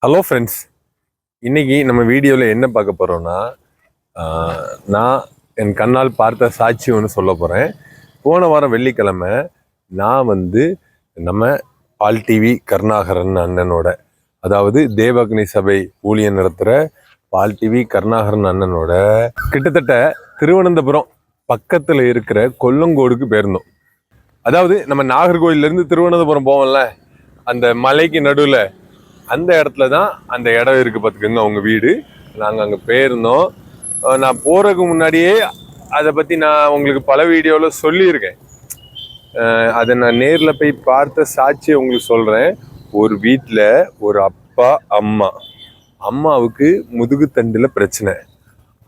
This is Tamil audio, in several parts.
ஹலோ ஃப்ரெண்ட்ஸ், இன்னைக்கு நம்ம வீடியோவில் என்ன பார்க்க போகிறோம்னா, நான் என் கண்ணால் பார்த்த சாட்சி ஒன்று சொல்ல போகிறேன். போன வாரம் வெள்ளிக்கிழமை நான் நம்ம பால் டிவி கருணாகரன் அண்ணனோட, அதாவது தேவஅக்னி சபை ஊழியர் நடத்துகிற பால் டிவி கருணாகரன் அண்ணனோட கிட்டத்தட்ட திருவனந்தபுரம் பக்கத்தில் இருக்கிற கொல்லங்கோடுக்கு போயிருந்தோம். அதாவது நம்ம நாகர்கோயிலேருந்து திருவனந்தபுரம் போவோம்ல, அந்த மலைக்கு நடுவில் அந்த இடத்துல தான் அந்த இடம் இருக்குது பார்த்துக்கோங்க, அவங்க வீடு. நாங்கள் அங்கே போயிருந்தோம். நான் போகிறதுக்கு முன்னாடியே அதை பற்றி நான் உங்களுக்கு பல வீடியோவில் சொல்லியிருக்கேன். அதை நான் நேரில் போய் பார்த்த சாட்சியை உங்களுக்கு சொல்கிறேன். ஒரு வீட்டில் ஒரு அப்பா அம்மாவுக்கு முதுகுத்தண்டில் பிரச்சனை,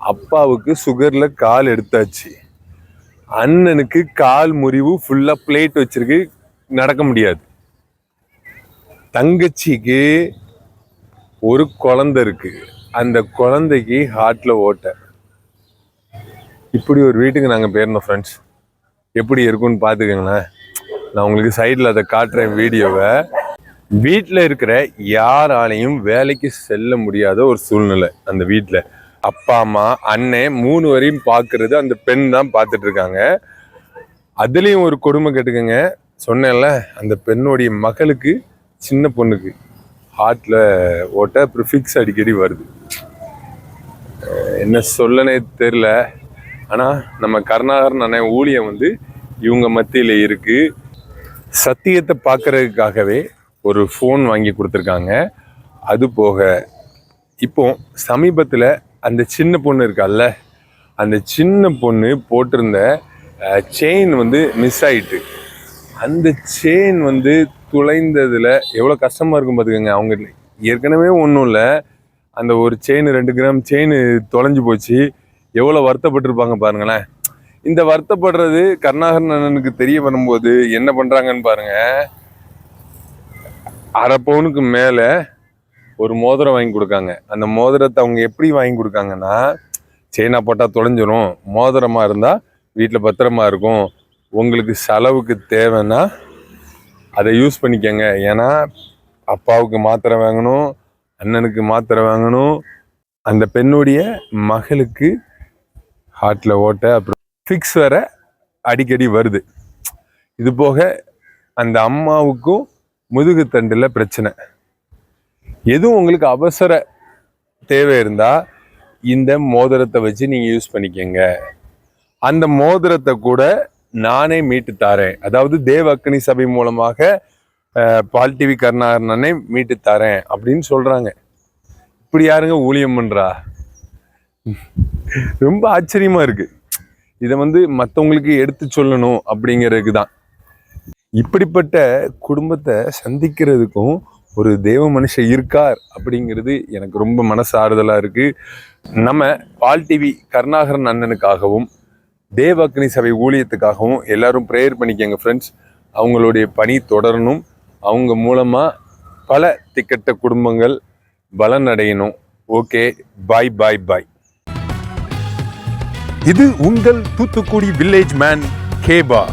அப்பாவுக்கு சுகரில் கால் எடுத்தாச்சு, அண்ணனுக்கு கால் முறிவு, ஃபுல்லாக பிளேட் வச்சிருக்கு, நடக்க முடியாது. தங்கச்சிக்கு ஒரு குழந்தை இருக்கு, அந்த குழந்தைக்கு ஹார்ட்ல ஓட்டை. இப்படி ஒரு வீட்டுக்கு நாங்கள் போயிருந்தோம் ஃப்ரெண்ட்ஸ். எப்படி இருக்குன்னு பார்த்துக்கோங்களேன். நான் உங்களுக்கு சைடில் அதை காட்டுறேன் வீடியோவை. வீட்டில் இருக்கிற யாராலையும் வேலைக்கு செல்ல முடியாத ஒரு சூழ்நிலை. அந்த வீட்டில் அப்பா அம்மா அண்ணன் 3 வரையும் பார்க்கறது அந்த பெண் தான் பார்த்துட்டு இருக்காங்க. அதுலேயும் ஒரு கொடுமை கேட்டுக்கோங்க. சொன்னேன்ல, அந்த பெண்ணுடைய மகளுக்கு, சின்ன பொண்ணுக்கு ஹார்ட்டில் ஓட்ட, அப்புறம் ஃபிக்ஸ் அடிக்கடி வருது. என்ன சொல்லனே தெரில. ஆனால் நம்ம கருணாகரன் அண்ணன் ஊழியம் இவங்க மத்தியில் இருக்குது. சத்தியத்தை பார்க்கறதுக்காகவே ஒரு ஃபோன் வாங்கி கொடுத்துருக்காங்க. அது போக இப்போ சமீபத்தில் அந்த சின்ன பொண்ணு இருக்கால்ல, அந்த சின்ன பொண்ணு போட்டிருந்த செயின் மிஸ் ஆயிட்டு. அந்த செயின் துளைந்ததில் எவ்வளோ கஷ்டமாக இருக்கும் பார்த்துக்கோங்க. அவங்க ஏற்கனவே ஒன்றும் இல்லை, அந்த ஒரு செயின் 2 கிராம் செயின் தொலைஞ்சு போச்சு. எவ்வளோ வருத்தப்பட்டிருப்பாங்க பாருங்களேன். இந்த வருத்தப்படுறது கருணாகரன் அண்ணனுக்கு தெரிய வரும்போது என்ன பண்ணுறாங்கன்னு பாருங்கள். 1/2 பவுனுக்கு மேலே ஒரு மோதிரம் வாங்கி கொடுக்காங்க. அந்த மோதிரத்தை அவங்க எப்படி வாங்கி கொடுக்காங்கன்னா, செயினாக போட்டால் தொலைஞ்சிரும், மோதிரமாக இருந்தால் வீட்டில் பத்திரமா இருக்கும், உங்களுக்கு செலவுக்கு தேவைன்னா அதை யூஸ் பண்ணிக்கங்க. ஏன்னா அப்பாவுக்கு மாத்திரை வாங்கணும், அண்ணனுக்கு மாத்திரை வாங்கணும், அந்த பெண்ணுடைய மகளுக்கு ஹார்ட்டில் ஓட்ட, அப்புறம் ஃபிக்ஸ் வேற அடிக்கடி வருது. இது போக அந்த அம்மாவுக்கும் முதுகுத்தண்டில் பிரச்சனை. எதுவும் உங்களுக்கு அவசர தேவை இருந்தால் இந்த மோதிரத்தை வச்சு நீங்கள் யூஸ் பண்ணிக்கங்க. அந்த மோதிரத்தை கூட நானே மீட்டு தாரேன், அதாவது தேவஅக்னி சபை மூலமாக பால் டிவி கருணாகரனே மீட்டு தாரேன் அப்படின்னு சொல்றாங்க. இப்படி யாருங்க ஊழியம் பண்றா? ரொம்ப ஆச்சரியமா இருக்கு. இதை மற்றவங்களுக்கு எடுத்து சொல்லணும் அப்படிங்கிறதுக்கு தான். இப்படிப்பட்ட குடும்பத்தை சந்திக்கிறதுக்கும் ஒரு தேவ மனுஷன் இருக்கார் அப்படிங்கிறது எனக்கு ரொம்ப மனசு ஆறுதலா இருக்கு. நம்ம பால் டிவி கருணாகரன் அண்ணனுக்காகவும் தேவஅக்னி சபை ஊழியத்துக்காகவும் எல்லாரும் ப்ரேயர் பண்ணிக்கங்க ஃப்ரெண்ட்ஸ். அவங்களுடைய பணி தொடரணும். அவங்க மூலமாக பல திக்கட்ட குடும்பங்கள் பலன் அடையணும். ஓகே, பாய் பாய் பாய். இது உங்கள் தூத்துக்குடி வில்லேஜ் மேன் கேபா.